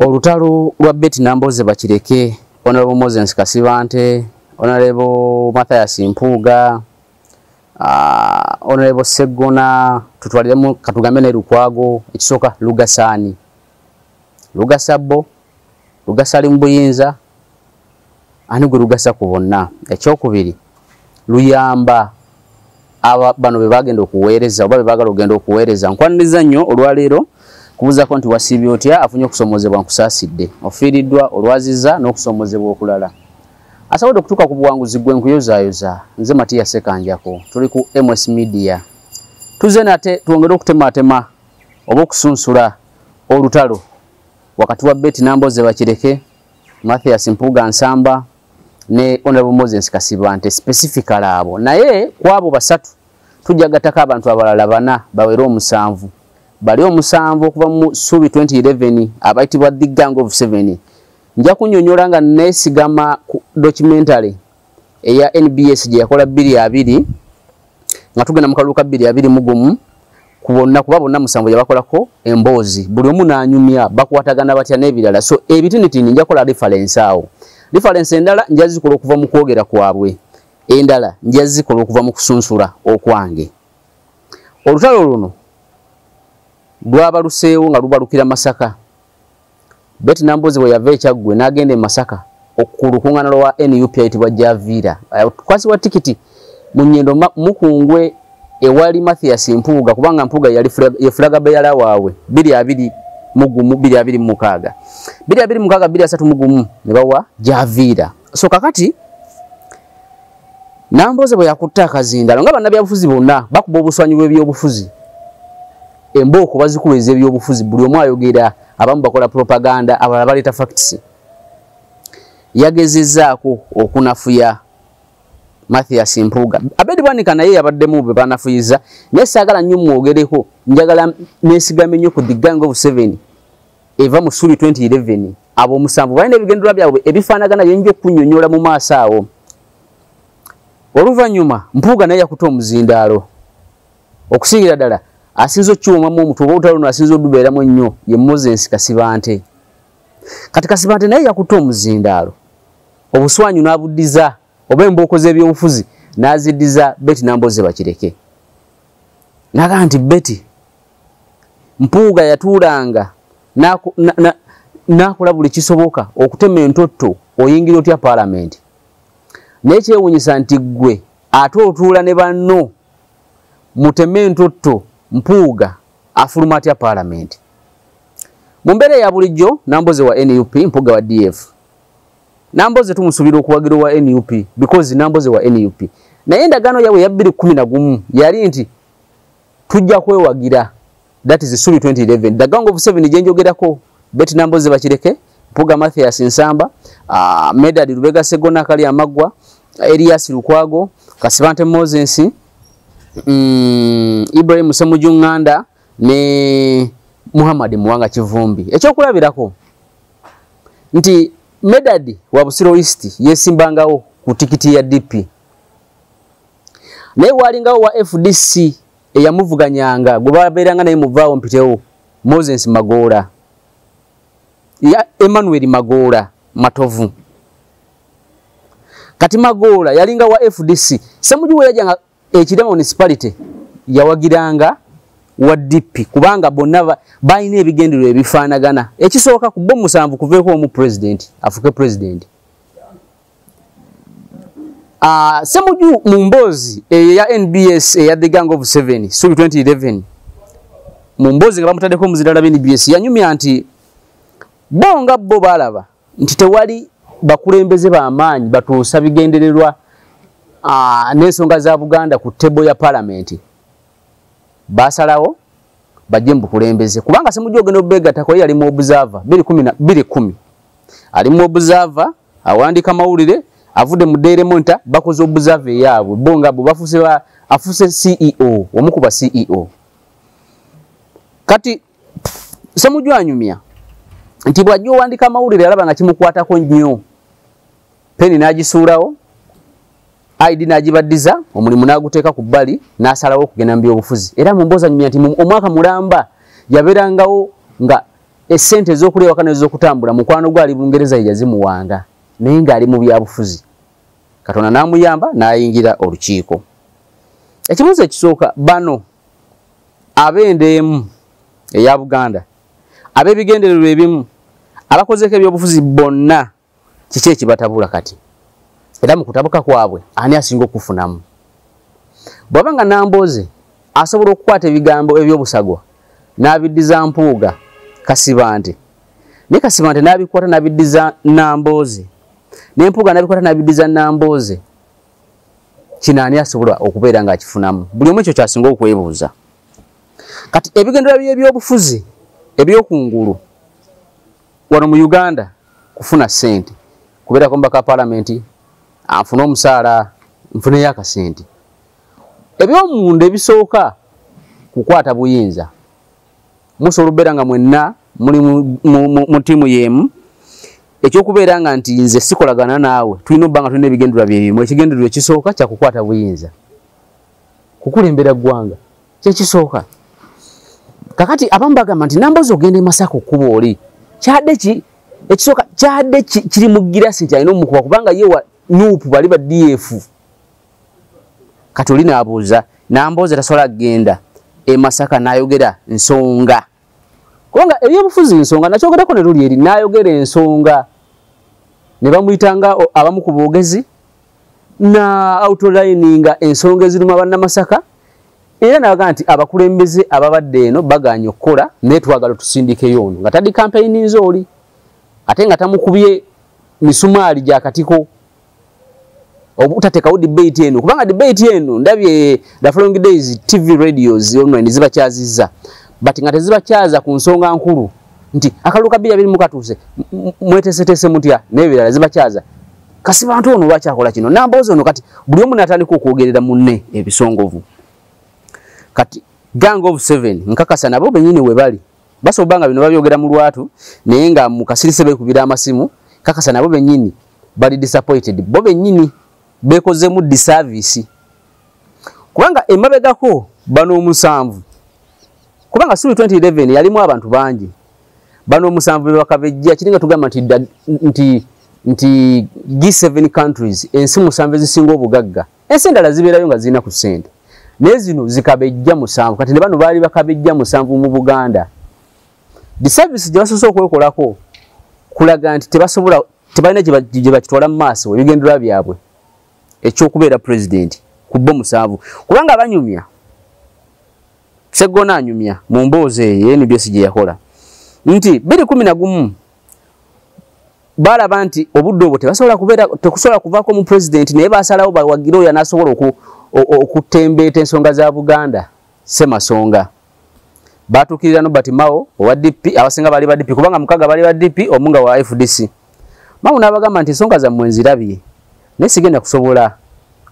Olutalo lwa Betty Namboze Bakireke, Honorable Moses Kasibante, Honorable Matthias Mpuuga, Honorable Segona, tutwaliremu katugambe ne Lukwago, ekisooka Lugasani. Lugasabo, Lugasali Mbuyinza, ani gwe Lugasa ku bonna. Ekyokubiri, luyamba aba bano be bagenda okuweereza oba be bagala okugenda okuweereza. Nkwaniriza nnyo olwaleero kubuuza nti wasiibye otya afunye okusomozebwa nkusaasidde. Ofiiriddwa olwaziza n'okusomozebwa okulala. Asobodde okutuuka ku buwanguzi gwe nkuyozaayoza. Nze Matiya Sekanjako. Tuli ku MS Media. Tuze nate tuongere okutematema oba okusunsula olutalo wakati wa Betty Namboze Bakireke, Matthias Mpuuga Nsamba ne Honorable Moses Kasibante specifically abo. Naye kwabo basatu tujja gataka abantu abalala bana bawera omusanvu. Bali omusanvu okuva mu Subi 2011 abayitibwa The Gang of 7. Nja kunyonyola nga nesigama documentary eya NBS gye yakola 2 nga tugenda mu kaluka 2 mugumu kubonna kuba bonna musanvu yabakolako emboozi. Buli omu n'anyumya bakwatagana batya n'ebirala. So ebitinitini nja kola reference awo. Reference endala njazikola okuva mu kwogera kwabwe. Endala njazikola okuva mu kusunsula okwange. Olutalo luno lwabaluseewo nga lubalukira Masaka. Betty Namboze bwe yava eKyaggwe n'agenda e Masaka okulukuŋŋaana lwa NUP ayitibwa Javira. Kwasiwa tikiti mu Nnyendo Mukungwe ewali Matthias Mpuuga kubanga Mpuuga yali yefulaga beyala waabwe 22 mugumu 26 23 mugumu ne bawa Javira. So kakati Namboze bwe yakutta akazindalo nga bannabyabufuzi bonna bakuba obuswanyu bw'ebyobufuzi. Embooko bazikuweza ebyobufuzi buli omu ayogera, abamu bakola propaganda, abalala baleeta facts. Yagezezzaako okunafuya Matthias Mpuuga. Abedi Bwanika naye yabaddemu be banafuyiza, naye saagala nnyo mwogereko, njagala neesigame nnyo ku The Gang of 7 eva mu Suli 2011. Abo omusanvu balina ebigendererwa byabwe ebifaanagana bye nja okunnyonnyola mu maaso awo. Oluvannyuma Mpuuga naye yakuta omuzindaalo. Okusingira ddala asinzo kyumamu omuntu oba olutalo luno asinzo olubeeramu ennyo ye Moses Kasibante. Kati Kasibante naye yakuta omuzindaalo. Obuswanyu n'abuddiza oba embooko z'ebyobufuzi n'aziddiza Betty Namboze Bakireke. Naga nti Betty Mpuuga yatuulanga n'akola buli kisoboka okutema entotto oyingira otya Parliament. N'ekyewuunyisa nti ggwe ate otuula ne banno muteme entotto Mpuuga afuluma atya Parliament. Mu mbeera ya bulijjo Namboze wa NUP, Mpuuga wa DF. Namboze tumusuubira okuwagira wa NUP because Namboze wa NUP. Naye endagaano yaabwe ya 2011 yali nti tujja kwewagira. That is Suli 2011. The Gang of 7 gye njogerako Betty Namboze Bakireke, Mpuuga Matthias Nsamba, Medad Lubega Segona Kali Amaggwa, Elias Lukwago, Kasibante Moses, Ibrahim Ssemujju Nganda ne Muhammad Muwanga Kivumbi. Ekyokulabirako nti Medad wa Busiro East yesimbangawo ku tikiti ya DP. Naye walingawo wa FDC eyamuvuganyanga gwe babeeranga naye muvaawo mpitewo Moses Magoola ya Emmanuel Magoola Matovu. Kati Magoola yalinga wa FDC. Ssemujju we yajanga ekirema municipality yawagiranga wa DP kubanga bonna bayina ebigendererwa ebifaanagana. Ekisooka ku bo musanvu kuveeko omu president afuke president. Ssemujju mu mboozi eya NBS eya The Gang of 7 Suli 2011 mu mboozi nga bamutaddeko omuzindala NBS yanyumya nti bonga bo balaba nti tewali bakulembeze b'amaanyi batuusa bigendererwa n'ensonga za Buganda ku tebo ya Parliament. Basalawo bajje mu bukulembeze kubanga Ssemujju ogenda obeegattako yali mu observer 2010 ali mu observer awandika mawulire avudde mu Daily Monitor bakoze observer yaabwe bonga bo afuse CEO omukuba CEO. Kati Ssemujju anyumya nti bw'ajja owandika mawulire alaba nga kimukwatako nnyo peni n'agisuulawo ID n'agibaddiza omulimu n'aguteeka ku bbali n'asalawo okugenda mu byobufuzi. Era mu mboozi anyumya nti omwaka mulamba yabeerangawo nga essente z'okulewa kana z'okutambula mukwano gwali Bungereza yazimuwanga naye nga ali mu byabufuzi Katonda namuyamba n'ayingira olukiiko. Ekibuuzo ekisooka bano ab'endeemu eya Buganda ab'ebigendererwa ebimu abakozeeko ebyobufuzi bonna kiki ekibatabula kati era mu kutabuka kwabwe ani asinga okufunamu bw'aba nga Nambooze asobola okukwata ebigambo eby'obusagwa n'abiddiza Mpuuga Kasibante ne Kasibante n'abikwata n'abiddiza Nambooze ne Mpuuga n'abikwata n'abiddiza Nambooze kino ani asobola okubeera ng'akifunamu buli omu ekyo kyasinga okwebuuza kati ebigendererwa by'ebyobufuzi ebyokungulu wano mu Uganda kufuna ssente kubeerako mbaka palamenti afuna omusaala nfuneyo akasente ebyomunda ebisooka kukwata buyinza musobola okubeera nga mwenna muli mu ttiimu y'emu ekyokubeera nga nti nze sikolagana naawe tulina obba nga tulina ebigendererwa byebimu ekigendererwa ekisooka kya kukwata buyinza kukulembera ggwanga kyekisooka kakati abamu bagamba nti Nambooze ogenda e Masaka okkuba oli kyadde ki ekisooka kyadde kiri mu girasi nti alina omukuba kubanga ye wa Nuupu bali ba DF kati oli n'abuuza Nambooze tasobola kugenda e Masaka n'ayogera nsonga kubanga ebyobufuzi nsonga nakyogerako ne luli eri n'ayogera ensonga ne bamuyitanga abamu ku boogezi na outlininga ensonga eziruma bannamasaka era nabaga nti abakulembeze ababadde eno baganye okukola naye twagala tusindikeyo ono nga taddi campaign nzooli ate nga tamukubye misumaali gya katiko obutatekawo debate eno kubanga debate eno ndabye the following days TV radios online zibakyazizza but nga tezibakyaza ku nsonga nkulu nti akaluka 20 katuuse mwetesetese mutya n'ebirala zibakyaza kasi bantu ono lwakyakola kino Nambooze ono kati buli omu n'atandika okwogerera munne ebisongovu kati Gang of 7 nkakasa nabo bennyini we bali basobola nga bino babyogera mu lwatu naye nga mu kasirise beekubira amasimu kakasa nabo bennyini bali disappointed bo bennyini beekozeemu disservice kubanga emabegako bano omusanvu kubanga suli 2011 yalimu abantu bangi bano omusanvu bebakabejja kiringa tugamba nti G7 countries ensi musanvu ezisinga obugagga ensi endala zibeerayo nga zirina ku ssente naye zino zikabejja musanvu kati ne bano baali bakabejja musanvu mu Buganda disservice gye basoose okwekolako kulaga nti tebalina gye bakitwala mu maaso ebigendererwa byabwe ekyokubeera president ku bo musanvu kubanga banyumya Sseggona anyumya mu mboozi eyo NBS gye yakola nti 2011 balaba nti obudde obwo tekusobola kuvaako mu president naye basalawo bawagire oyo anasobola okutembeeta ensonga za Buganda Ssemasonga batuukirira Nobert Mao owa DP abasinga bali ba DP kubanga mukaga bali ba DP omunga wa FDC Mao n'abagamba nti ensonga zammwe nzirabye naye sigenda kusobola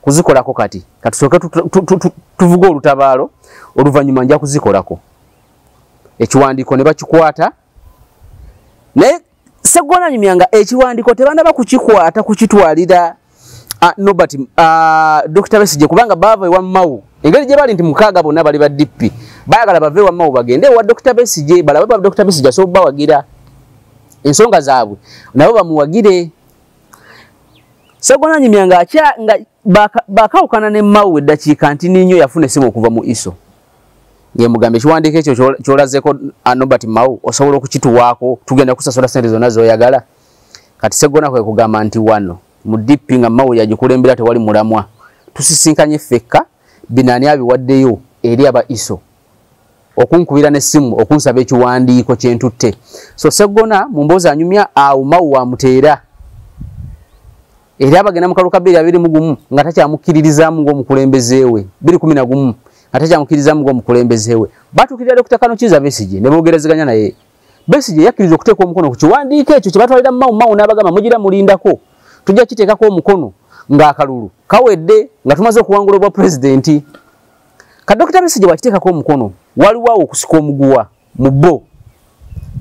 kuzikolako kati tusooke tuvuga olutabaalo oluvannyuma nja kuzikolako ekiwandiiko ne bakikwata naye Sseggona anyumyanga ekiwandiiko tebandaba kukikwata kukitwalira Nobert Dr. Besigye kubanga baava ewa Mao engeri gye bali nti mukaaga bonna bali ba DP bayagala bave ewa Mao bagende ewa Dr. Besigye balabe ba Dr. Besigye asobola bawagira ensonga zaabwe nabo bamuwagire Sseggona anyumyanga nga bakawukana ne Mao eddakiika nti ninyo yafuna essimu okuva mu ISO ngemugambe ekiwandiiko ekyo kyolazeeko Nobert Mao osobola okukituwaako tugenda kusasula ssente zonna z'oyagala kati Sseggona kwe kugamba nti wano mu DP nga Mao yagikulembera tewali mulamwa tusisinkanye ffekka binaani abiwaddeyo eri aba ISO okunkubira n'essimu okunsaba ekiwandiiko kyentutte so Sseggona mu mboozi anyumya awo Mao wamuteera era abagenda mu kaluka 2021 nga takyamukkiririzaamu ng'omukulembeze we 2011 nga takyamukkiririzaamu ng'omukulembeze we batuukirira Dr. Kano Kizza Besigye ne boogerezeganya naye Besigye yakkiriza okuteeka omukono ku kiwandiiko ekyo kye batwalira Mao n'abagamba mugira mulindako tujja kiteekako omukono ng'akalulu kawedde nga tumaze okuwangula obwa pulezidenti ka Dr. Besigye wakiteekako omukono waliwo awo okusika omuguwa mu bo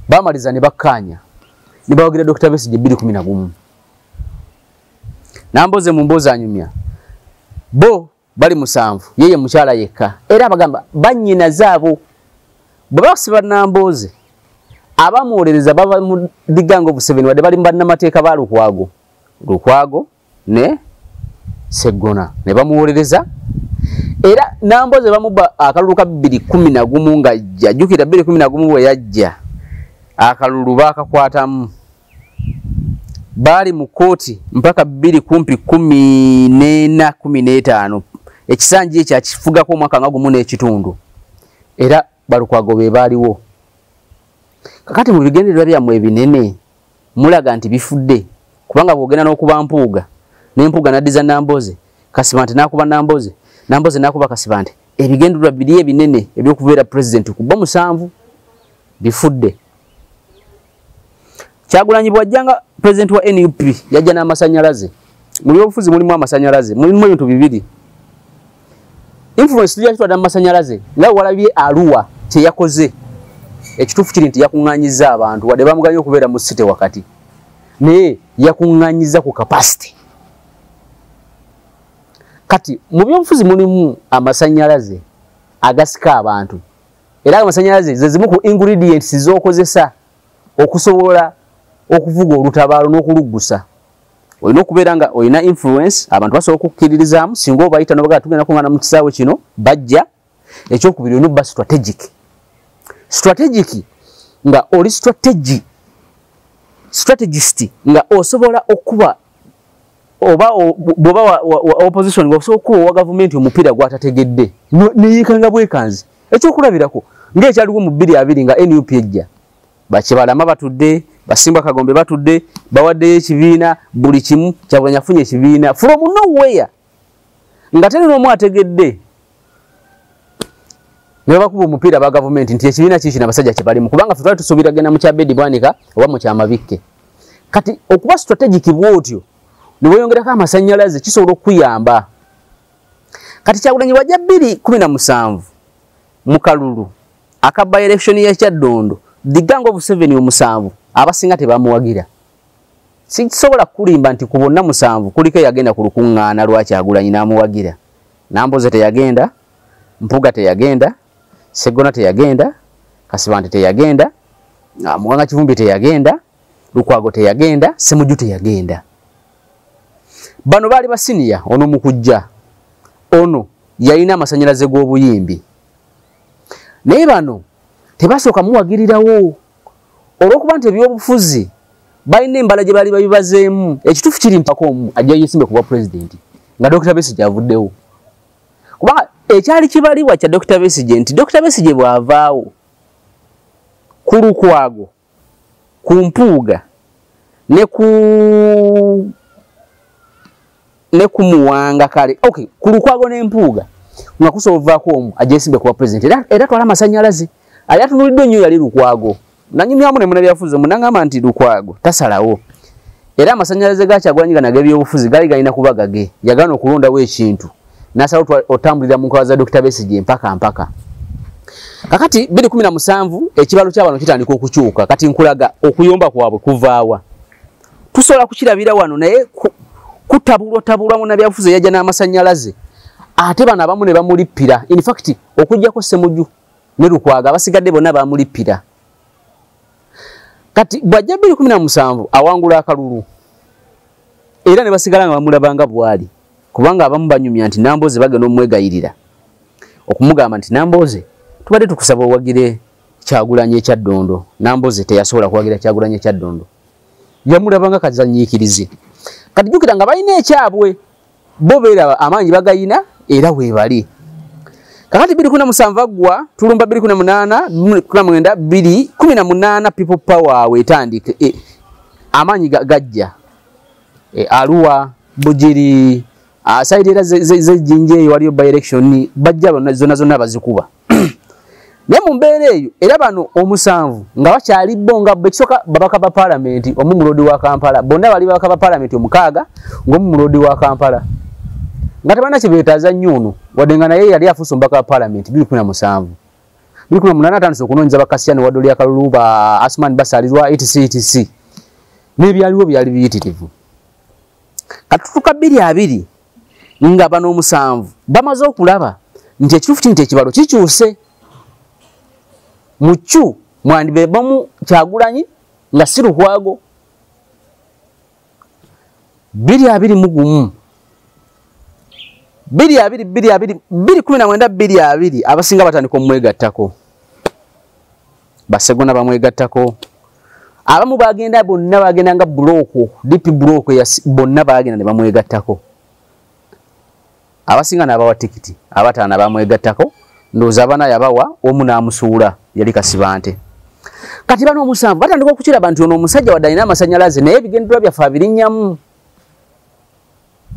baamaliza ne bakkaanya ne bawagira Dr. Besigye 2011 Nambooze mu mboozi anyumya bo bali musanvu yeye mukyala yekka era abagamba bannyina zaabo bwe basiba Nambooze abamuolereza baba mu Digango Buseveni wadde bali mbanna mateeka ba Lukwago ne Segona ne bamuolereza era Namboze bamuba akalulu ka 2011 nga jjukira 2011 bwe yajja akalulu bakakwatamu bali mu kooti mpaka 2014-15 ekisanje ekya kifugako omwaka nga gumu n'ekitundu era Balukwago be baaliwo kakati mu bigendererwa byammwe ebinene mulaga nti bifudde kubanga bwogenda n'okuba Mpuuga n'Empuuga n'addiza Namboze Kasibante n'akuba Namboze n'akuba Kasibante ebigendererwa biri ebinene ebyokubeera president kuba 7 bifudde Kyagulanyi bwajjanga president wa NUP yajja n'amasanyalaze mu byobufuzi mulimu amasanyalaze mulimu ebintu bibiri influence ya kitwada amasanyalaze nga walabye Arua kye yakoze ekitufu kiri nti yakunganyiza abantu wadde bamuganye okubeera mu city wakati naye yakunganyiza ku capacity kati mu byobufuzi mulimu amasanyalaze agasika abantu era amasanyalaze ze zimu ku ingredients z'okozesa okusobola okuvuga olutabaalo n'okuluggusa olina okubeera nga olina influence abantu basobola okukkiririzaamu singa obayita nobagaa tugenda kungana mu kisaawe kino bajja ekyokubiri olina obba strategic nga oli strategist nga osobola okuba oba bwoba opposition nga osobola okuba owa gavumenti omupiira gwatategedde neyikanga bwekanzi ekyokulabirako ng'ekyaliwo mu 2020 nga NUP ejja Bakibalama batudde Basimba Kagombe batudde bawaddeyo ekibiina buli kimu Kyagulanyi afunye ekibiina from nowhere nga tene n'omu ategedde ne bakuba omupiira ba gavumenti nti ekibiina kiki n'abasajja kye balimu kubanga ffe twali tusuubira genda mu kya Bedi Bwanika oba mu kyamabikke kati okuba strategic bwotyo ne weyongerako amasanyalaze kisobola okuyamba kati Kyagulanyi wajja 2017 mu kalulu akaba election ya Kyaddondo Digango Buseveni omusanvu abasinga tebamuwagira sikisobola kulimba nti kubonna 7 kuliko yagenda ku lukuŋŋaana lwa Kyagulanyi n'amuwagira Namboze teyagenda Mpuuga teyagenda Segona teyagenda Kasibante teyagenda Muwanga Kivumbi teyagenda Lukwago teyagenda Semujju teyagenda bano baali basiniya ono mukujja ono yalina amasanyalaze g'obuyimbi naye bano tebasooka muwagirirawo olw'okuba nti ebyobufuzi balina embala gye bali babibazeemu ekituufu kiri mpaka omu ajja yeesimbe kuba president nga Dr. Besigye avuddewo kubanga ekyali kibalibwa kya Dr. Besigye nti Dr. Besigye bw'avaawo ku Lukwago ku Mpuuga ne ku Muwanga kale okay ku Lukwago n'Empuuga nga kusobovaako omu ajja yeesimbe kuba president era twala amasanyalaze ali atunulidde nnyo yali Lukwago nanyumyamu ne munabyafuzi munangamba nti Lukwago tasalawo era amasanyalaze ga Kyagulanyi ganaga ebyobufuzi gali galina kuba gage yagana okulondawo ekintu nasala otambulira mu nkawa za Dr. Besigye mpaka kakati 2017 ekibalo ky'abantu kitandika okukyuka kati nkulaga okuyomba kwabwe kuvaawa tusobola kukirabira wano naye kutabulwa munabyafuzi yajja n'amasanyalaze ate bano abamu ne bamulippira in fact okujjako Semujju ne Lukwago abasigadde bonna bamulippira kati bwajja 2017 awangula akalulu era ne basigala nga bamulabanga bwali kubanga abamu banyumya nti Namboze bagenda omwegayirira okumugamba nti Namboze tubadde tukusaba owagire Kyagulanyi ekyaddondo Namboze teyasobola kuwagira Kyagulanyi ekyaddondo yamulabanga kazanyiikirize kati jjukira nga balina ekyabwe bo beera amaanyi bagayina era weebali kakati 2017 aggwa tulumba 2018 2018 people power wetandike amaanyi gajja Arua Bujiri side era zejinje waliyo by election bajja zona bazikuba ne mu mbeera eyo era bano omusanvu nga bakyali bonga bekisoka babaka ba parliament omumulodi wa Kampala bonna bali babaka ba parliament omukaaga ng'omumulodi wa Kampala nga tebana kibetaaza nnyuno wadde nga naye yali afuusa omubaka wa parliament 2017 2018 atandise okunoonyeza bakasiyani wadde oli akalulu ba Asman basalirwa etc n'ebyaliwo byali biyitirivu katutuka 2020 nga bano omusanvu bamaze okulaba nti ekituufu kino ekibalo kikyuse muccu mwandi bebamu Kyagulanyi nga si Lukwago. 2020 2019 abasinga batandika omwegattako. Basegona bamwegattako. Abamu bagenda bonna bagenda nga block, DP block ya bonna bagenda ne bamwegattako. Abasinga n'abawa tikiti, abataana bamwegattako, ndooza abana yabawa omu n'amusuula yali Kasibante. Kati bano omusanvu batandika okukiraba nti ono omusajja wadde alina amasannyalaze naye ebigendererwa byaffe abirinnyamu.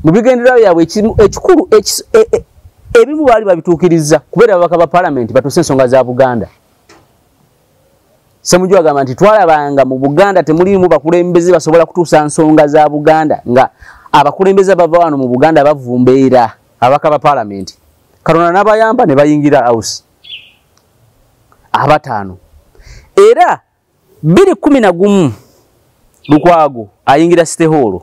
Mu bigendererwa byabwe ekikulu ebimu baali babituukiriza kubeera ababaka ba Parliament batuuse ensonga za Buganda. Semujju agamba nti twalabanga mu Buganda temulimu bakulembeze basobola kutuusa nsonga za Buganda nga abakulembeze bava wano mu Buganda bavumbeera ababaka ba Parliament. Katonda n'abayamba ne bayingira House. Abataano. Era 2011 Lukwago ayingira State Hall.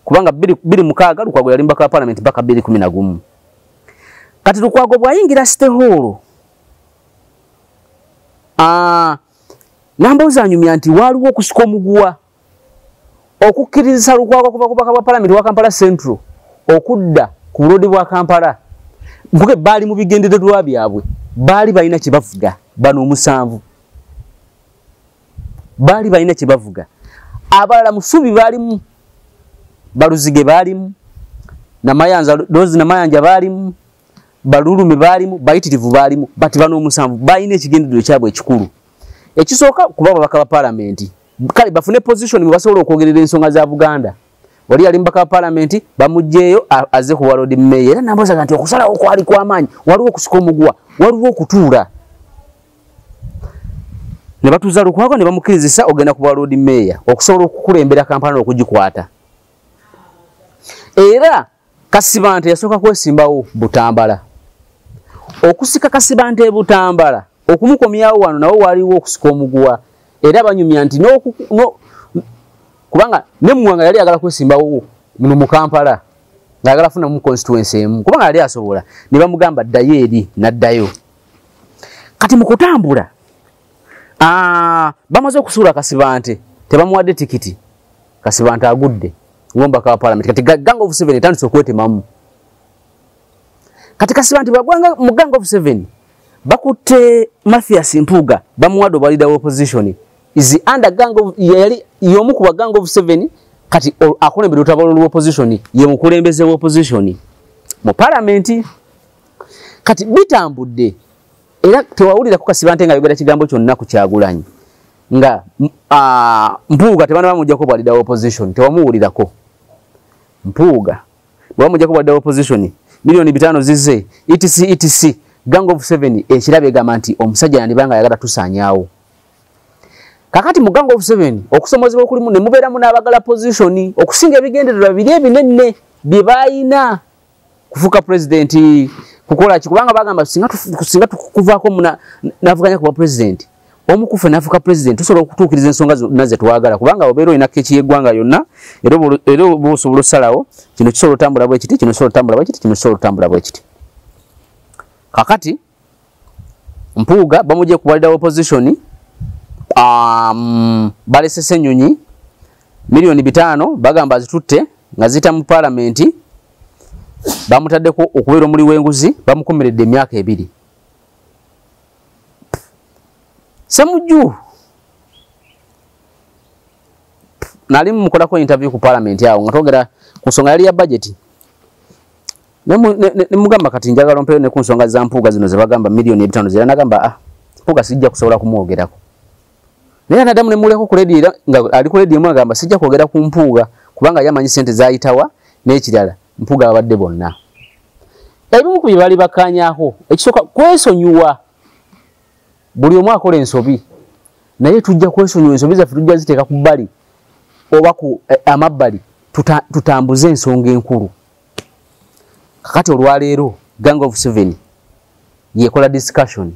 Kubanga 2006 Lukwago yali mbaka Parliament baka 2011. Kati Lukwago bwayingira State Hall. Namba uzanyumya nti waliwo okusika omuguwa okukkiriza Lukwago kuva ku baka bwa Parliament wa Kampala Central okudda ku bulodi bwa Kampala. Mbuge bali mu bigendererwa byabwe bali balina kye bavuga bano omusanvu. Bali balina kye bavuga. Abalala Musubi balimu, Baluzige balimu, Namayanza Dozi Namayanja balimu, Balulume balimu, Bayitirivu balimu, bati bano omusanvu balina ekigendererwa kyabwe ekikulu. Ekisooka kuba ababaka ba Parliament kale bafune position basobola okwogerera ensonga za Buganda. Wali ali mbaka Parliament bamujjeeyo aze ku Walodi Mayor era namboza nti okusala okwali kw'amaanyi waliwo okusika omugwa waliwo okutuula. Ne batuuza Lukwago ne bamukirizisa ogenda ku Walodi Mayor okusobola okukulembera Kampala okugikwata. Era Kasibante yasooka kwesimbawo Butambala. Okusika Kasibante Butambala okumukomyawo wano nawo waliwo okusika omugwa era banyumya nti kubanga ne Muwanga yali agala kwesimbawo muno mu Kampala ng'agala funa mu constituency emu kubanga yali asobola ne bamugamba ddayo eri n'addayo. Kati mu kutambula bamaze okusuula Kasibante tebamuwadde tikiti. Kasibante agudde ngombaka wa Parliament kati Gang of 7 etandise okwetemamu. Kati Kasibante bagwanga mu Gang of 7 bakutte Mathias Mpuuga bamuwadde obalida opposition is under Gang of yali yomu kuba Gang of 7 kati akulembera otabalo opposition ye mukulembeze opposition mu Parliament. Kati bitambudde era tewawulira ku Kasibante nga yogera kigambo kyonna ku Kyagulanyi nga Mpuuga tebana bamujja ko balida opposition tewamuwulirako. Mpuuga bamujja ko balida opposition milioni 5 zize etc Gang of 7 ekirabe gamba nti omusajja yandibanga yagala tusanyawo. Kakati mu Gang of 7 okusomozebwa okulimu ne mubeeramu n'abagala position okusinga ebigendererwa biri ebinene bye bayina kufuka president kukola kikubanga bagamba singa tukuvaako navuganya kuba president omukufe nafuka president tusobola okutuukiriza ensonga naze twagala kubanga obeera olina keki y'eggwanga yonna era obusobola okusalawo kino kisobola otambula bwe kiti kino kisobola otambula bwe kiti kino kisobola otambula bwe kiti. Kakati Mpuuga bamujje kubalida opposition balese Ssenyonyi milioni 5 bagamba zitutte nga zita mu Parliament bamutaddeko okubeera omuli w'enguzi bamukomeredde emyaka 2. Semujju nali mukolako interview ku Parliament yawo nga twogera ku nsonga yali ya budget ne mugamba kati njagala mpeyo ne ku nsonga za Mpuuga zino ze bagamba milioni 5 zira nagamba Mpuuga sijja kusobola kumwogerako. Naye nadamu ne muleko ku radio nga ali ku radio mwagamba sijja kwogera ku Mpuuga kubanga yamanyi sente zayitawa n'ekirala Mpuuga abadde bonna. Ebimu ku bali bakanyaako ekisooka kwesonyiwa buli omu akola ensobi naye tujja kwesonyiwa ensobi zaffe tujja ziteeka ku bbali oba ku amabbali tutambuze ensonga enkulu. Kakati olwaleero Gang of 7 yekola discussion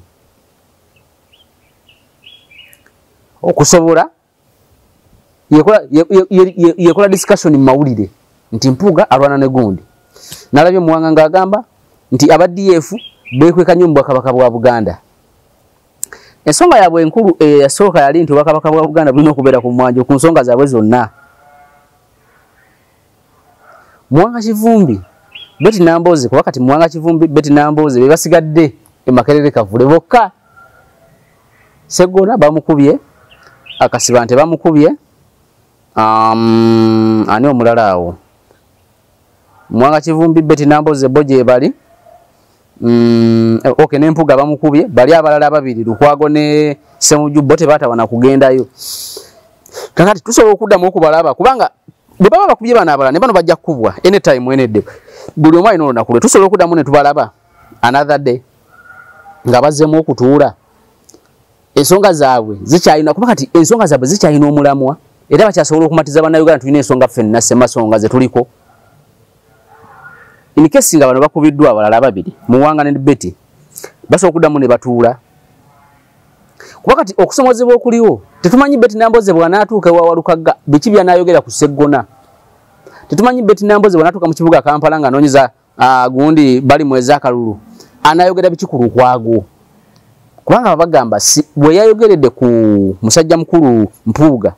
okusobola yekola discussion mu mawulire nti Mpuuga alwana ne gundi. Nalabye Muwanga ng'agamba nti aba DF beekweka nnyo mu Bwakabaka bwa Buganda. ensonga yabwe enkulu yasooka yali nti Obwakabaka bwa Buganda bulina okubeera ku mwanjo ku nsonga zaabwe zonna. Muwanga Kivumbi Betty Nambooze kuba kati Muwanga Kivumbi Betty Nambooze be basigadde e Makerere Kavule bokka. Sseggona bamukubye, Akasibante bamukubye, ani omulala awo. Muwanga Kivumbi Betty Nambooze bo gye bali. Okay, n'Empuga bamukubye, bali abalala babiri Lukwago ne Ssemujju bo tebaatawana kugendayo. Kakati tusobola okuddamu okubalaba kubanga bwe baba bakubye bana abalala ne bano bajja kukubwa anytime enedde. Buli omu alina olunaku lwe tusobola okuddamu ne tubalaba another day nga bazzeemu okutuula. Ensonga zaabwe zikyalina kuba kati ensonga zaabwe zikyalina omulamwa era bakyasobola okumatiza bannayuganda tulina ensonga ffenna Ssemasonga ze tuliko. In case nga bano bakubiddwa abalala babiri Muwanga ne Betty basobola okuddamu ne batuula. Kuba kati okusomozebwa okuliwo tetumanyi Betty Nambooze bw'anaatuuka ewa Walukagga biki by'anaayogera ku Sseggona. Tetumanyi Betty Nambooze bw'anaatuuka mu kibuga Kampala ng'anoonyeza gundi bali mwezi akalulu anaayogera biki ku Lukwago. Kubanga bagamba bwe yayogeredde ku musajja mukulu Mpuuga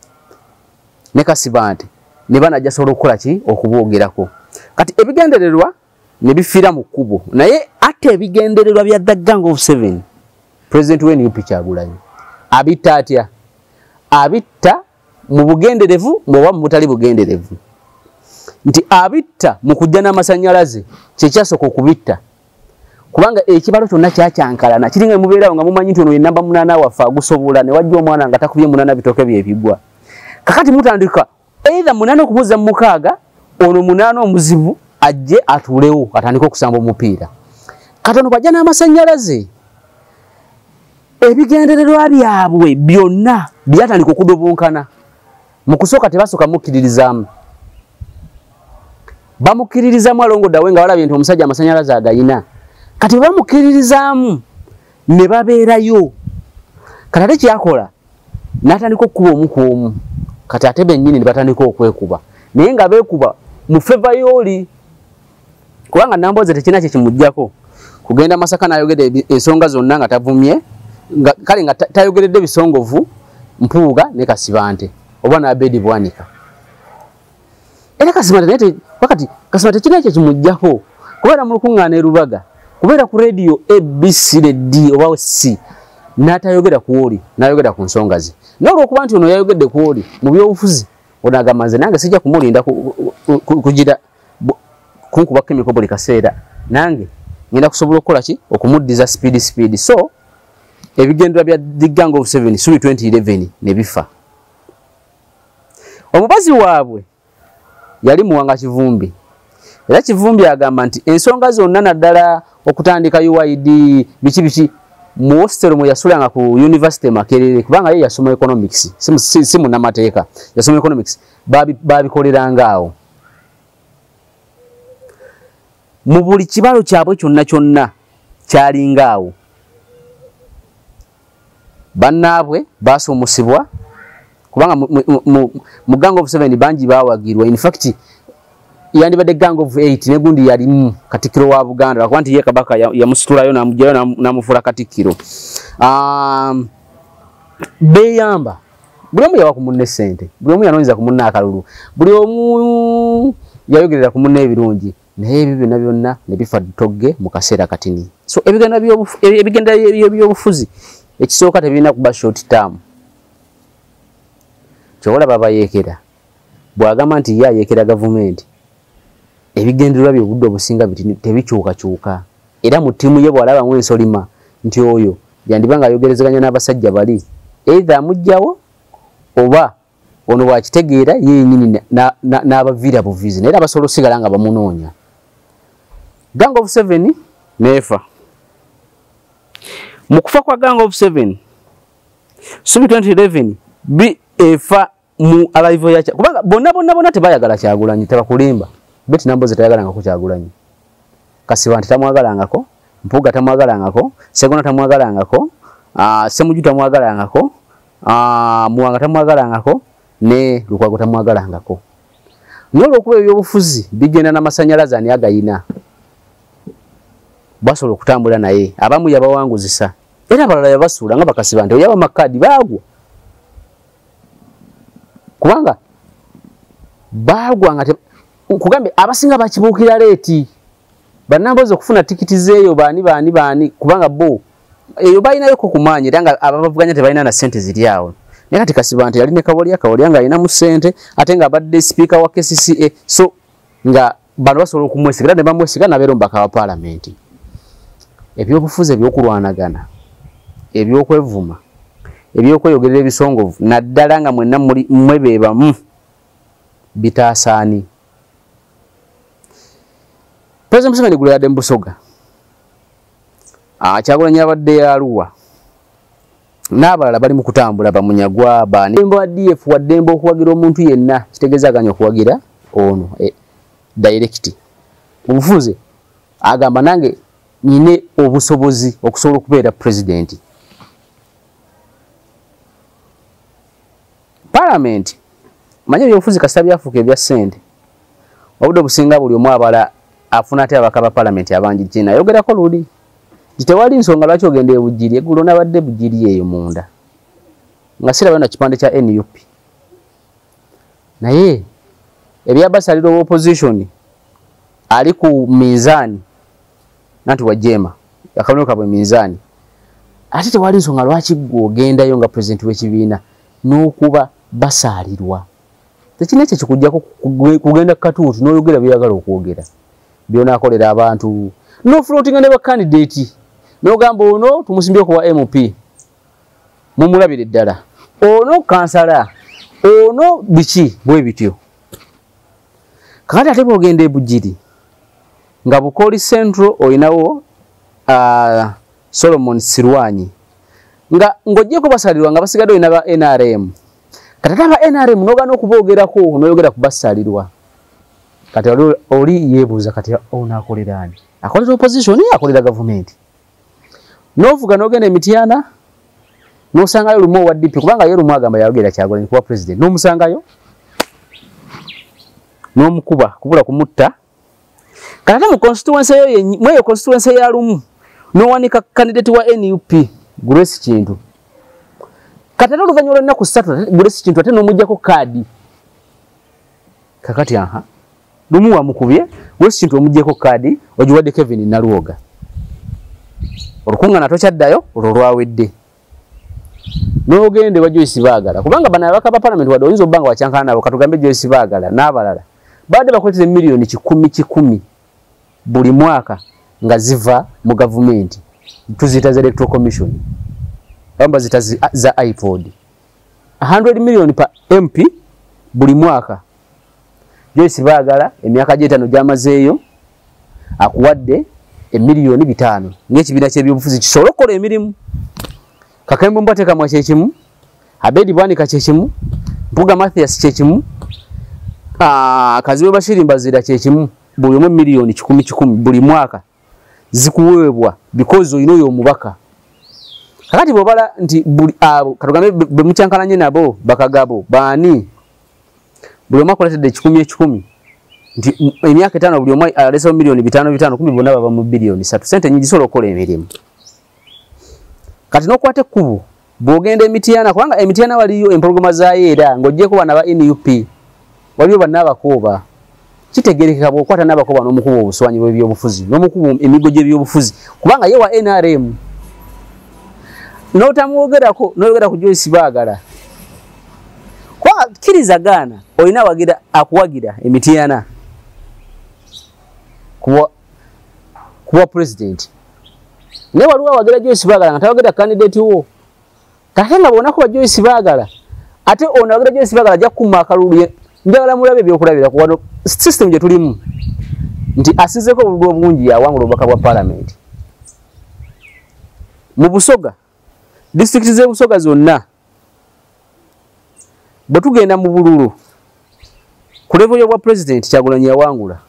ne Kasibante ne banajja sobola okukola ki okuboogerako. Kati ebigendererwa ne bifiira mu kkubo naye ate ebigendererwa bya the Gang of Seven President we NUP Kyagulanyi abitta atya? Abitta mu bugenderevu mwoba mu butali bugenderevu. Nti abitta mu kujja n'amasannyalaze kyekyasooka okubitta kubanga ekibalo kyonna kyakyankalana kiringa mubeerawo nga mumanyi nti ono ye namba 8 waffe agusobola ne wajja omwana nga takubye 8 bitooke bye bigwa. Kakati mutandika either 8 okubuuza mu 6 ono 8 omuzibu ajje atuulewo atandika okusamba omupiira. Katono bajja n'amasannyalaze ebigendererwa byabwe byonna byatandika okudobonkana. Mu kusooka tebasooka mukkiririzaamu. Bamukkiririzaamu alongoddawe nga balabye nti omusajja amasannyalaze agayina. Kati bamukkiririzaamu ne babeerayo. Kati ate kyakola n'atandika okukuba omu ku omu. Kati ate bennyini ne batandika okwekuba. Naye nga beekuba mu feva y'oli. Kubanga Nambooze tekina kye kimuggyako. Kugenda Masaka n'ayogedde ensonga zonna nga tavumye. Kale nga tayogeredde bisongovu Mpuuga ne Kasibante oba n'Abedi Bwanika. Era Kasibante naye wakati Kasibante tekina kye kimuggyako. Kubeera mu lukuŋŋaana e Lubaga, kubeera ku radio ABC D oba C n'atayogera ku oli, n'ayogera ku nsonga ze. N'olwokuba nti ono yayogedde ku oli mu byobufuzi ono agamba nze nange sijja kumulinda kugira kunkubako emiko buli kaseera. Nange ngenda kusobola okukola ki? Okumuddiza speed. So ebigendera bya the Gang of Seven Sui 2011 ne bifa. Omubazi waabwe yali Muwanga Kivumbi. Era Kivumbi agamba nti ensonga zonna naddala okutandika UID biki mu hostel mwe yasulanga ku University Makerere kubanga ye yasoma economics si munnamateeka yasoma economics babikoleranga awo. Mu buli kibalo kyabwe kyonna kyalinga awo. Bannaabwe basoomusibwa kubanga mu Gang of Seven bangi baawagirwa. In fact yandibadde Gang of 8 ne gundi yalimu Katikkiro wa Buganda lwakuba nti ye Kabaka yamusitulayo n'amugjayo n'amufuula Katikkiro. Beeyamba buli omu yawa ku munne ssente, buli omu yanoonyeza ku munne akalulu, buli omu yayogerera ku munne ebirungi, naye ebyo byonna ne bifa ttogge mu kaseera katini. So ebigenda by'obufuzi ekisooka tebirina kuba short term. Kyobola babayeekera bw'agamba nti ye ayeekera gavumenti ebigendererwa bye obudde obusinga tebikyukakyuka. Era mu ttiimu ye bw'alabamu ensolima nti oyo yandiba ng'ayogerezeganya n'abasajja bali either amugjawo oba ono bw'akitegeera ye yennyini n'abaviira buviizi naye abasobola osigala nga bamunoonya. Gang of Seven neefa. Mu kufa kwa Gang of Seven Sui 2011 efa mu alive ya kubanga bonna tebayagala Kyagulanyi tebakulimba. Betty Nambooze tayagalanga ku Kyagulanyi. Kasibante tamwagalangako, Mpuuga tamwagalangako, Sseggona tamwagalangako, Ssemujju tamwagalangako, Muwanga tamwagalangako ne Lukwago tamwagalangako. N'olwokuba ebyobufuzi bigenda n'amasannyalaze ani agayina basobola okutambula naye abamu yabawanguzisa era abalala yabasuula nga bakasiba nti oyaba makadi baagwa kubanga baagwa nga kugambe abasinga bakibuukira leeti bannambozi okufuna tikiti zeeyo baani kubanga bo eyo balinayo ko kumaanyi era nga ababavuganya tebalina na ssente ziri awo naye kati kasiba nti yali ne kawolya nga alinamu ssente ate nga abadde sipiika wa KCCA so nga bano basobola okumwesiga era ne bamwesiga n'abeera omubaka wa paalamenti ebyobufuzi ebyokulwanagana ebyokwevuma ebyokweyogerera ebisongovu naddala nga mwenna mmwe beebamu bitaasaani President Museveni gule yadde Busoga Kyagulanyi abadde ya Arua n'abalala bali mu kutambula bamunyagwa baani Dembo wa DF waddembe okuwagira omuntu yenna kitegeezaganya okuwagira ono direct obufuze agamba nange nyine obusobozi okusobola okubeera president Parliament manye byobufuzi kasita byafuuka ebya ssente obudde obusinga buli omu abala afuna ate abaka ba Parliament abangi kina yogerako luli kitewali nsonga lwaki ogende ebujiri eggulo nabadde bujiri eyo munda nga siraba na kipande kya NUP naye ebyabasalira opposition ali ku mizani nanti wajema yakanoka bwe mizani ate tewali nsonga lwaki gwogendayo nga president w'ekibiina n'okuba basalirwa tekina ekyo kikujjako kugenda katuuti n'oyogera byagala okwogera byona akolera abantu no floating ne ba candidate n'ogamba ono tumusimbyeko wa MP mumulabire ddala ono kansala ono biki bwe bityo kakati ate bwogenda ebujiri nga Bukoli Central oyinawo Solomon Sirwanyi nga ngojjeko basalirwa nga basigadde oyina ba NRM kati aba NRM nogana okuboogerako noyogera kubasalirwa kati oli yebuuza kati ono akolerani akolera opposition akolera government novuga nogenda Emityana nosangayo lumo wa DP kubanga ye lumo agamba yayogera Kyagulanyi kuba president nomusangayo nomukuba kubula kumutta kati mu constituency yo mweyo constituency ya lumu nowanika candidate wa NUP Grace Kintu kati ate oluvannyuma lw'ennaku 3 Grace Kintu ate nomuggyako kaadi kakati lumu wamukubye Grace Kintu omuggyeko kaadi ogiwadde Kevin Naluoga olukungana tokyaddayo olwo lwawedde n'ogende wa Joyce Baagala kubanga bana abaka ba Parliament wadde oyinza obbanga wakyankana nabo katugambe Joyce Baagala n'abalala badde bakweteze miliyoni 10 buli mwaka nga ziva mu government tuzita za electoral commission amba zita za iPod 100 million per MP buli mwaka Joyce Baagala emyaka 5 gyamazeeyo akuwadde emiliyoni 5 ng'ekibiina ky'ebyobufuzi kisobola okukola emirimu Kakembo Mbateka mwa kyekimu Abedi Bwanika kyekimu Mpuga Mathias kyekimu Kaziwe Bashiri Mbazira kyekimu buli omu miliyoni 10 buli mwaka zikuweebwa because oyina oyo omubaka kakati bwobala nti buli abo katugambe bemukyankalanye nabo bakagabo baani buli omu akoletedde 10 nti emyaka 5 buli omu alesa miliyoni 5 bonna baba mu biliyoni 3 sente nyingi zisobola okukola emirimu kati n'okwate ekkubo bw'ogenda Emityana kubanga Emityana waliyo empologoma zaayo era ng'oggyeko bana ba NUP waliyo bannabakooba kitegerekeka bw'okwata n'abakooba n'omukuba obuswanyi bw'ebyobufuzi n'omukuba emigo gy'ebyobufuzi kubanga ye wa NRM n'otamwogerako n'oyogera ku Joyce Baagala kubanga kirizagaana olina wagira akuwagira Emityana kuba president ne waliwo wagira Joyce Baagala nga tawagira candidate wo kate nga bw'onakuba Joyce Baagala ate ono wagira Joyce Baagala ajja kukumma akalulu njagala mulabe ebyokulabira kuwano system gye tulimu nti asinzeko obululu obungi yawangula obubaka bwa Parliament mu Busoga district ze Busoga zonna bwe tugenda mu bululu ku level y'obwa president Kyagulanyi yawangula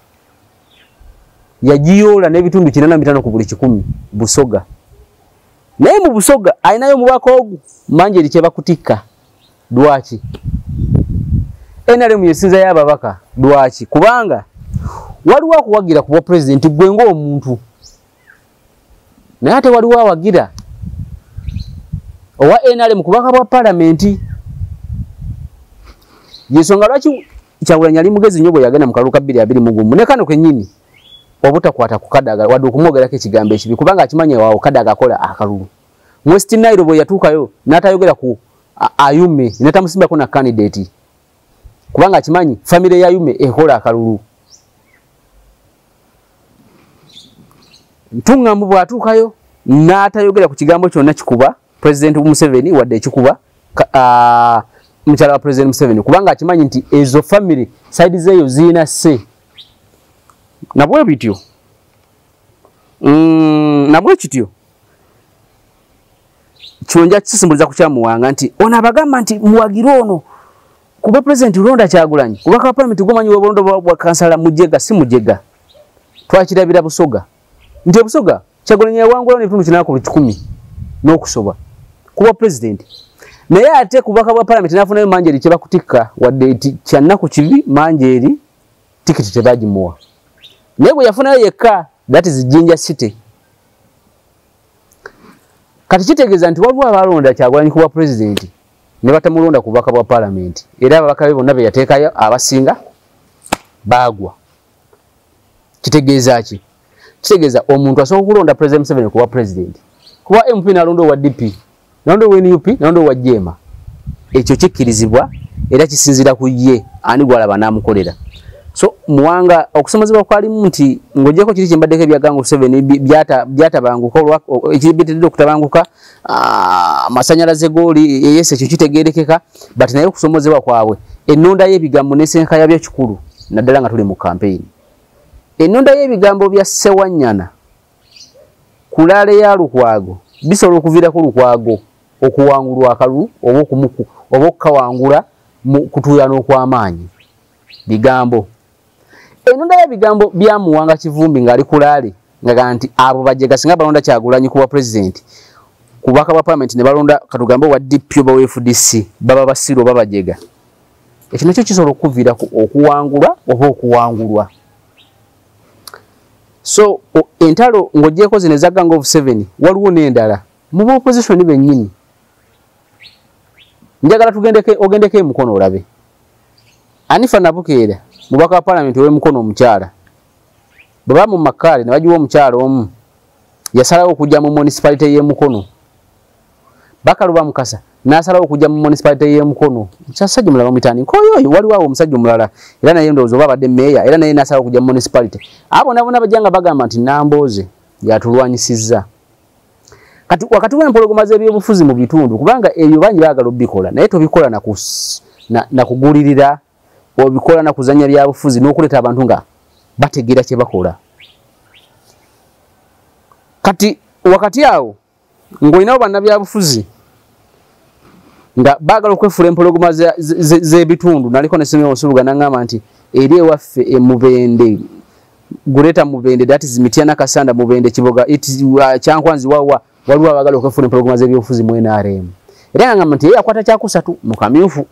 yagiyoola n'ebitundu 85 ku buli 100 Busoga naye mu Busoga ayinayo omubaka ogu Manjeri kye bakutikka lwaki NRM yesinza y'ababaka lwaki kubanga waliwo akuwagira kuba president gwe ng'omuntu naye ate waliwo awagira owa NRM kubaka bwa parliament yesonga lwaki Kyagulanyi ali mugezi nyobo yagenda mu kaluka 220 ne kano kenyini obutakwata kukadaga wadde okumwogerako ekigambo ekibi kubanga akimanya waawo kadaga akola akalulu West Nile bwe yatuukayo n'atayogera ku Ayume netamusimbako na candidate kubanga akimanyi family ya Ayume ekola akalulu Ntungambu bwatuukayo n'atayogera ku kigambo kyonna kikuba President Museveni wadde ekikuba mchala wa President Museveni kubanga akimanyi nti ezo family side zeyo zina se nabwe bityo nabwe kityo kyonja kisimbuliza ku kyamuwanga nti ona abagamba nti muwagirono kuba President Ronda Kyagulanyi kubaka wa parliament gomanyi webondo bwa kansala mujega si mujega twakirabira Busoga nti Busoga Kyagulanyi yawangula n'etundu kinako 10 n'okusoba kuba President naye ate kubaka bwa parliament nafunayo manjeri kye bakutikka wadde kyannaku kibi manjeri tikiti tebagimuwa naye bwe yafunayo yekka that is Jinja City kati kitegeeza nti waliwo abalonda Kyagulanyi kuba President ne batamulonda kubaka bwa parliament era ababaka be bonna be yateekayo abasinga bagwa kitegeeza ki kitegeeza omuntu asobola okulonda President Museveni kuba President kuba MP nalondo wa DP nalondo wa NUP nalondo wa Jema ekyo kikkirizibwa era kisinzira ku ye ani gwalaba namukolera so muwanga okusomezebwa kwali nti ngojeko kiri kimbaddeko ebyagangu 7 byatabanguka ekibitedde okutabanguka masanyalaze goli yese ekyo kitegerekeka but naye okusomezebwa kwabwe ennonda y'ebigambo n'esenka yabyo kikulu naddala nga tuli mu campaign ennonda y'ebigambo bya Sewanyana kulale ya Lukwago bisobola okuviirako Lukwago okuwangulwa akalulu oba okumuku oba okukawangula mu kutuuyana okw'amaanyi bigambo ennonda y'ebigambo byamuwanga Kivumbi ng'ali kulale nga nti abo bajega singa balonda Kyagulanyi kuba President kubaka bwa parliament ne balonda katugambo wa DP oba FDC baba basiro baba jega ekyo nakyo kisobola okuviirako okuwangulwa oba okuwangulwa so entalo ng'ogyeko zino ezaganga of 7 waliwo n'endala mu opposition bennyini njagala ogendeko emukono olabe Anifa Nabukeera mubaka wa parliament w'emukono omukyala baba mu Makale ne bajiwa omukyala omu yasalawo okujja mu municipality y'emukono Bakaluba Mukasa n'asalawo okujja mu municipality y'emukono kyasajja mulala mitani koyo waliwo omusajja omulala era naye ndowooza oba abadde meya era naye n'asalawo okujja mu municipality abo nabona bajjanga bagamba nti Nambooze yatulwanyisizza kati wakati w'empologoma z'ebyobufuzi mu bitundu kubanga ebyo bangi baagala obikola naye tobikola na kugulirira obikola na kuzanya byabufuzi n'okuleeta abantu nga bategeera kye bakola kati wakati awo ng'olinawo bannabyabufuzi nga baagala okwefula empologoma z'ebitundu naliko ne Simeon Nsuluga n'aŋŋamba nti eri ewaffe Mubende Gureta Mubende that is Mityana Kasanda Mubende Kiboga Kyankwanzi wawa waliwo abaagala okwefula empologoma z'ebyobufuzi mu NRM era ngamba nti yakwata kyakusatu mu kamyufu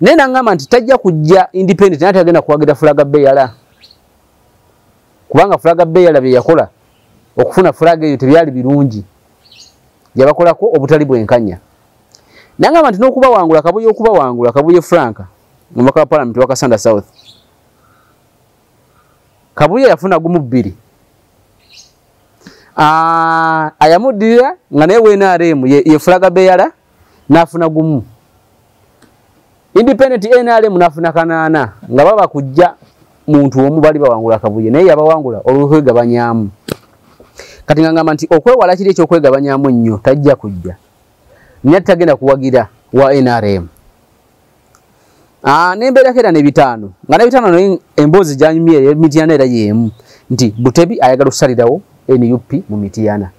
naye n'aŋŋamba nti tajja kujja independent naye tagenda kuwagira Fulaga Beyala kubanga Fulaga Beyala bye yakola okufuna fulaga eyo tebyali birungi yabakolako obutali bwenkanya n'aŋŋamba nti n'okubawangula Kabuye Franka omubaka wa parliament wa Kasanda South Kabuye yafuna gumu 2 ayamuddirira nga naye WNRM ye Fulaga Beyala n'afuna gumu independent NRM n'afuna 8 nga baba kujja muntu omu bali bawangula Kabuye naye yabawangula olw'okwegabanyamu kati ngamba nti okwewala kiri ekyokwegabanyamu nnyo tajja kujja naye tagenda kuwagira wa NRM n'embeerako era ne 5 nga ne 5 naye emboozi gyanyumye Mityana era y'emu nti Butebi ayagala okusalirawo NUP mu Mityana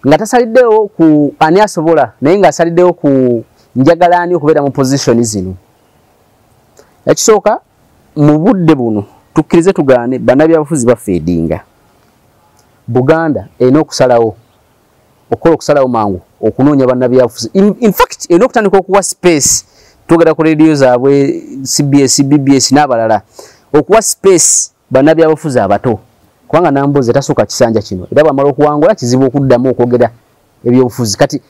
nga tasaliddewo ku ani asobola naye ng'asaliddewo ku njagala ani okubeera mu position zino ekisooka mu budde buno tukkirize tugaane bannabyabufuzi bafeedinga Buganda erina okusalawo okola okusalawo mangu okunoonya bannabyabufuzi in fact erina okutandika okuwa space tugenda ku radio zaabwe CBS BBS n'abalala okuwa space bannabyabufuzi abato kubanga Nambooze tasooka kisanja kino era bwamala okuwangula kizibu okuddamu okwogera ebyobufuzi kati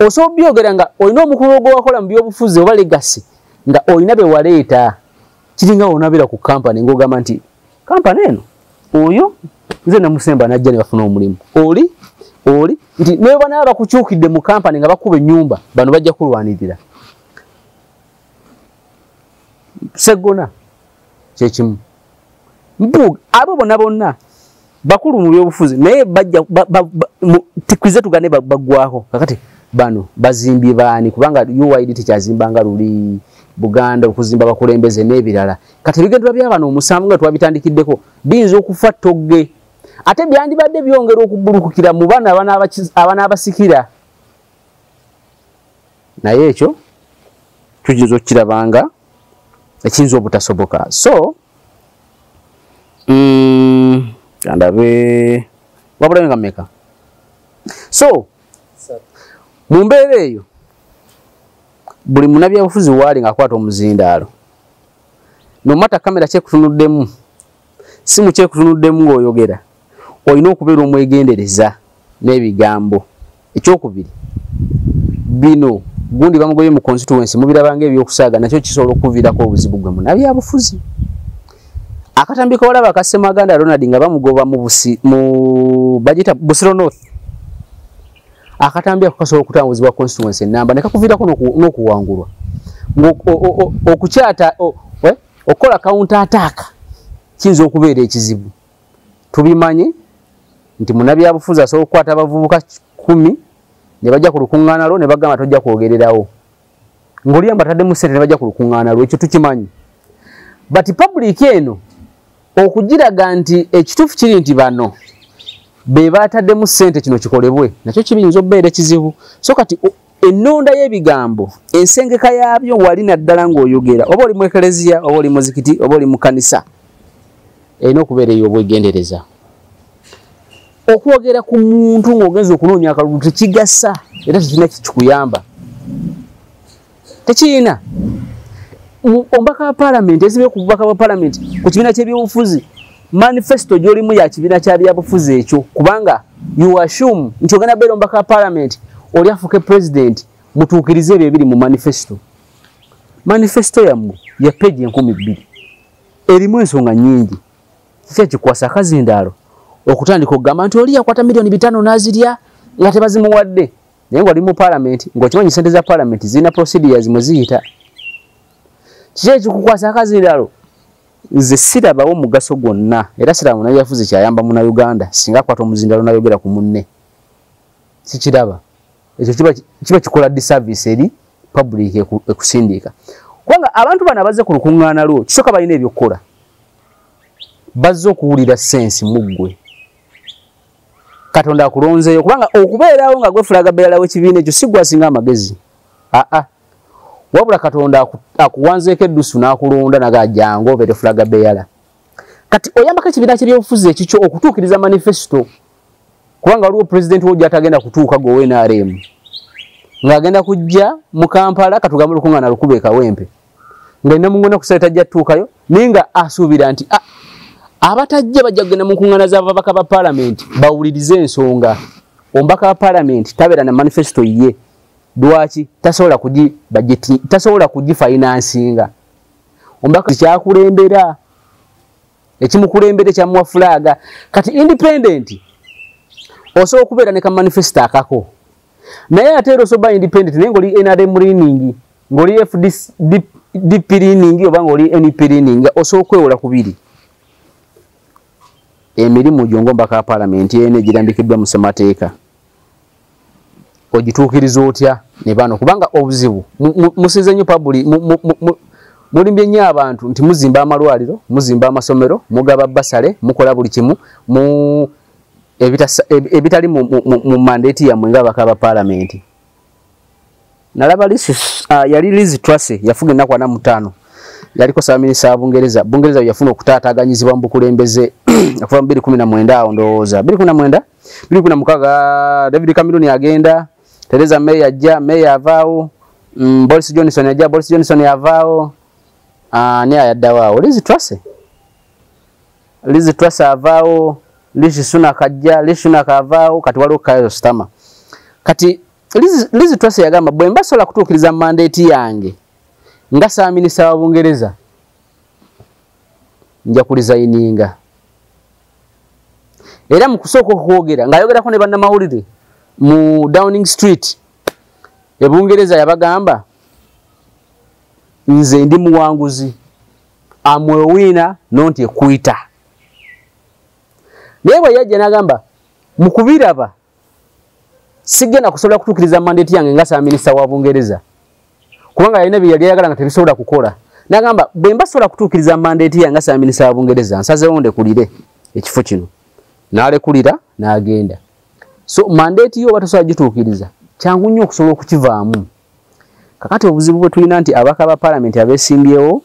osobyogera nga olina omukulu gwo wakola mu byobufuzi oba legacy nga olina be waleeta kiringa onabira ku kampani ng'ogamba nti kampani eno oyo nze namusemba najja ne bafuna omulimu oli nti naye banaba bakukyukidde mu kampani nga bakuba ennyumba bano bajja kulwanirira segona kyekimu mpuuga abo bonna bakulu mu byobufuzi naye bajja tikwize tugane baggwako kakati bano bazimbye baani kubanga UID tekyazimbanga luli Buganda okuzimba bakulembeze n'ebirala kati ebigendera by'abano omusanvu nga twabitandikiddeko biyinza okufa togge ate byandibadde byongera okubulukukira mu bana abana abasikira naye ekyo tukizo kirabanga ekiyinza obutasoboka so kandabe wabula nga mmeka so mu mbeera eyo buli munabyabufuzi waali ng'akwata omuzindaalo nomata kamera kyekutunuddemu simu kyekutunuddemu ng'oyogera olina okubeera omwegendereza n'ebigambo ekyokubiri bino gundi bamugoye mu constituency mubirabanga ebyokusaaga nakyo kisobola okuviirako obuzibu gwe munabyabufuzi akatambi kawalaba akasemaganda Ronald nga bamugoba mu bagita Busiro North akatambi akasobola okutambuzibwa constituency namba ne kakuviirako n'okuwangulwa okukyata okola counter attack kiyinza okubeera ekizibu tubimanye nti munabyabufuzi asobola okukwata abavubuka 10 ne bajja ku lukuŋŋaana lwo ne bagamba tojja kwogererawo ng'oli mbataddemu ssente ne bajja ku lukuŋŋaana lwo ekyo tukimanyi but public eno okugiraga nti ekituufu kiri nti bano be baataddemu ssente kino kikolebwe nakyo kibiyinza okubeera ekizibu so kati ennonda y'ebigambo ensengeka yaabyo wali naddala ng'oyogera oba oli mu ekereziya oba oli muzikiti oba oli mu kanisa erina okubeera ey'obwegendereza okwogera ku muntu ng'ogenza okunoonya akalulu tekigasa era tekirina kikuyamba tekirina omubaka wa paalamenti ezibye ku bubaka bwa paalamenti ku kibiina ky'ebyobufuzi manifesto gy'olimu ya kibiina kya byabufuzi ekyo kubanga you assume nti ogenda beera omubaka wa paalamenti oli afuuke president mutuukirize ebyo ebiri mu manifesto yammwe ya peegi 2,000 erimu ensonga nnyingi kiki ekikwasa akazindaalo okutandika okugamba nti oli yakwata $5 million n'azirya nga tebazimuwadde naye ng'oli mu paalamenti ng'okimanyi ssente za paalamenti zirina procedures mwe ziyita kiki ekikukwasa akazindaalo nze sirabawo mugaso gwonna era siraba munabyabufuzi kyayamba Munnayuganda singa akwata omuzindaalo n'ayogera ku munne sikiraba ekyo kiba kikola disservice eri public ekusindiika kubanga abantu bano abazze ku lukuŋŋaana lwo kisooka balina ebyokukola bazze okuwulira sensi muggwe Katonda akulonzeeyo kubanga okubeerawo nga gwe fulaga beera w'ekibiina ekyo si gwasinga amagezi wabula Katonda akuwanzeeko eddusu n'akulonda nagajjangu obeere fulaga beera kati oyambako ekibiina ky'ebyobufuzi ekikyo okutuukiriza manifesto kubanga waliwo pulezidenti wo gy'atagenda kutuuka gwe NRM ng'agenda kujja mu Kampala katugambe lukuŋŋaana lukube Kawempe nga Namungona kusale tajja tuukayo naye nga asuubira nti abatajja bajja kugenda mu nkuŋŋaana z'ababaka ba paalamenti bawulirize ensonga omubaka wa paalamenti tabeera na manifesto ye lwaki tasobola kugifinansinga omubaka kyakulembera ekimukulembere kyamuwa fulaga kati independent osobola okubeera ne ka manifesto akako naye ate era osobola independent naye ng'oli NRM leaning ng'oli FDP leaning oba ng'oli NP leaning osobola okwewola ku biri emirimu gyo ng'omubaka wa paalamenti eno egirambikiddwa mu ssemateeka ogituukiriza otya ne bano kubanga obuzibu musize nnyo public mulimbye nnyo abantu nti muzimba amalwaliro muzimba amasomero mugaba basale mukola buli kimu ebitali mu mandate yammwe ng'ababaka ba paalamenti nalaba yali Liz Truss yafuga ennaku 45 yaliko Ssaabaminisita wa Bungereza yafuna okutaataaganyizibwa mu bukulembeze okuva mu 2019 awo ndowooza 2016 David Cameron agenda Theresa May yajja May avaawo Boris Johnson yajja Boris Johnson yavaawo ani ayaddawaawo Liz Truss avaawo Rishi Sunak ajja Rishi Sunak avaawo kati waliwo Keir Starmer kati Liz Truss yagamba bwe mbasobola kutuukiriza mandate yange nga Ssaabaminisita wa Bungereza nja kulizayininga. Era mu kusooka okwogera ng'ayogerako ne bannamawulire mu Downing Street e Bungereza yabagamba nze ndi muwanguzi, amwe winner not a quitter. Naye bwe yajja n'agamba mu kubiraba sigenda kusobola kutuukiriza mandate yange nga Ssaabaminisita wa Bungereza kubanga yalina bye yali ayagala nga tebisobola kukola. N'agamba bwe mbasobola kutuukiriza mandate yange nga Ssaabaminisita wa Bungereza nsazeewo ndekulire ekifo kino. N'alekulira n'agenda. So mandate yo batasobola gituukiriza kyangu nnyo okusobola okukivaamu. Kakati obuzibu bwe tulina nti abaka ba Parliament abeesimbyewo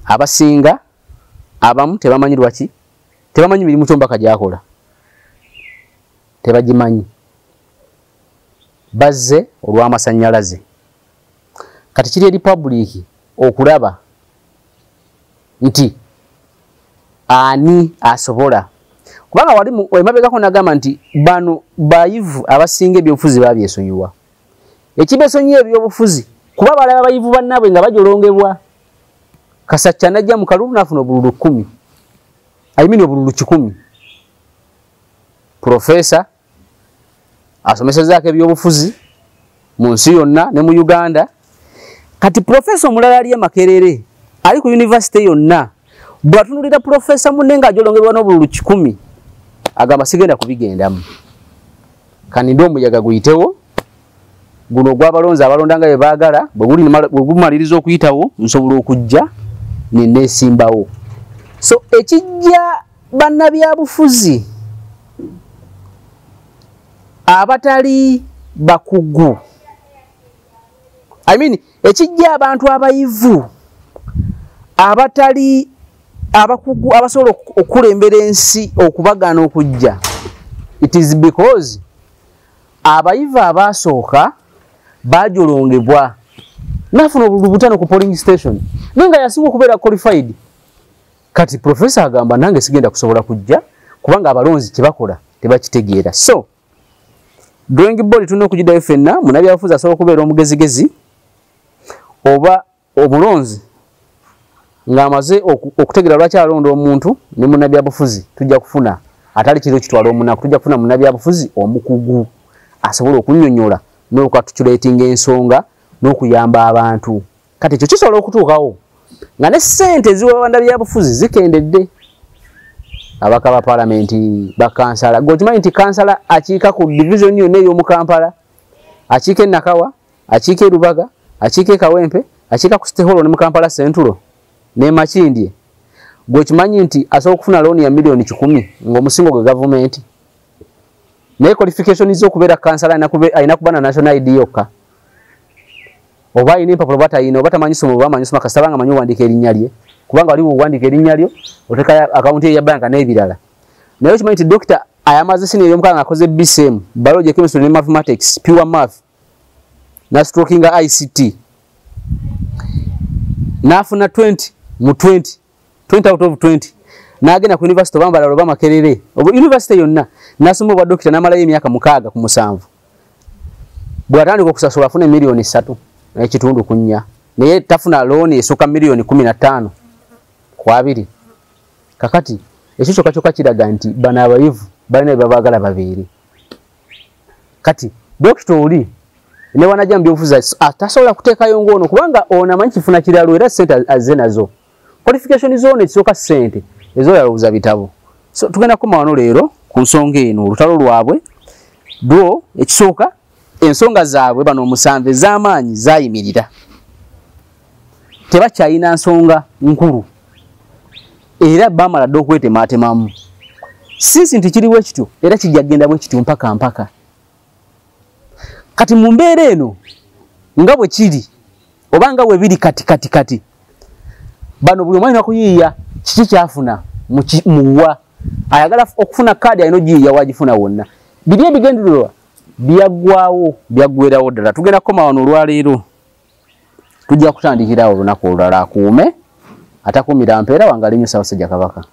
abasinga abamu tebamanyi lwaki, tebamanyi mirimu kyombaka gyakola, tebagimanyi, bazze olw'amasannyalaze. Kati kiri eri public okulaba nti ani asobola, kubanga wali emabegako nagamba nti bano bayivu abasinga ebyobufuzi babyesonyiwa. Ekibesonyiwa ebyobufuzi kuba balaba bayivu bannabwe nga bajolongebwa. Kasacca najja mu kalulu n'afuna obululu 10, ayimini obululu 10. Profesa asomesezaako ebyobufuzi mu nsi yonna ne mu Uganda. Kati profesa omulala ali Makerere ali ku university yonna bwatunulira profesa munne nga ajolongebwa n'obululu 10 agamba sigenda kubigendamu. Kaninde omuyaga guyitewo guno gw'abalonzi abalonda nga bebaagala bwe gumaliriza okuyitawo nsobola okujja neneesimbawo. So ekijja bannabyabufuzi abatali bakugu, ekijja abantu abayivu abatali abakugu abasobola okulembera ensi okubagana okujja, it is because abayivu abasooka bajolongebwa nafuna obululu 5 ku polling station nenga yasinga okubeera qualified. Kati profesa agamba nange sigenda kusobola kujja kubanga abalonzi kyebakola tebakitegeera. So drawing board tulina okugidayo ffenna munnabyabufuzi asobola okubeera omugezigezi oba omulonzi ng'amaze okutegeera lwaki alonda omuntu ne munnabyabufuzi tujja kufuna atali kiro kitwala omunaku, tujja kufuna munnabyabufuzi omukugu asobola okunnyonnyola n'okukatulatinga ensonga n'okuyamba abantu. Kati ekyo kisobola okutuukawo nga ne ssente eziwa bannabyabufuzi zikendedde. Abaka ba Parliament bakansala gokimanyi nti kansala akiika ku division yonna ey'omu Kampala, akiika e Nakawa, akiika e Lubaga, akiika e Kawempe, akiika ku City Hall ne mu Kampala Central ne Makindye. Gokimanyi nti asobola okufuna loan ya million 10 ng'omusingo gwe government. Naye qualification z'okubeera kansala ayina kuba na national ID yokka. Oba ayina empapula oba tayina, oba tamanyi somo oba amanyi soma kasita nga amanyi owandiika erinnya lye, kubanga waliwo owandiika erinnya lyo oteka akawunti ya banka n'ebirala. Naye okimanyi nti dokita ayamaze senior y'omukanga akoze BCM, biology, chemistry ne mathematics, pure math na strokinga ICT nafuna 20 mu 20 out of 20 n'agenda ku university bambala oba Makerere oba university yonna nasoma obwa dokita n'amalayo emyaka 6 ku 7 bw'atandika okusasula afuna million 3 n'ekitundu ku 4 naye tafuna loan esooka million 15 ku 2. Kakati ekyo kyokka kiraga nti bano abayivu balina bye babaagala babeere. Kati dokita oli ne wanajja mu byobufuzi atasobola kuteekayo ng'ono kubanga ono amanyi kifuna kiralo era ssente azze nazo. Qualification zone ekisooka ssente ezo yalowooza bitabo. So tugenda kukoma wano leero ku nsonga eno olutalo lwabwe dwo ekisooka ensonga zaabwe bano omusanve z'amaanyi zayimirira. Tebakyayina nsonga nkulu era bamala dde okwetematemamu. Sinsi nti kiriwo ekityo era kijja kgenda bwe kityo mpaka. Kati mu mbeera eno nga bwe kiri oba nga bwe biri kati bano buli omwanya kuyiiya kiki kyafuna muwa ayagala okufuna kaadi alina ogiyiiya wagifuna wonna. Biri ebigendererwa byaggweerawo ddala. Tugenda kukoma wano olwaleero tujja kutandikirawo olunaku olulala. Akuume atakuumira mpeera wange alinnyo Ssaabasajja Kabaka.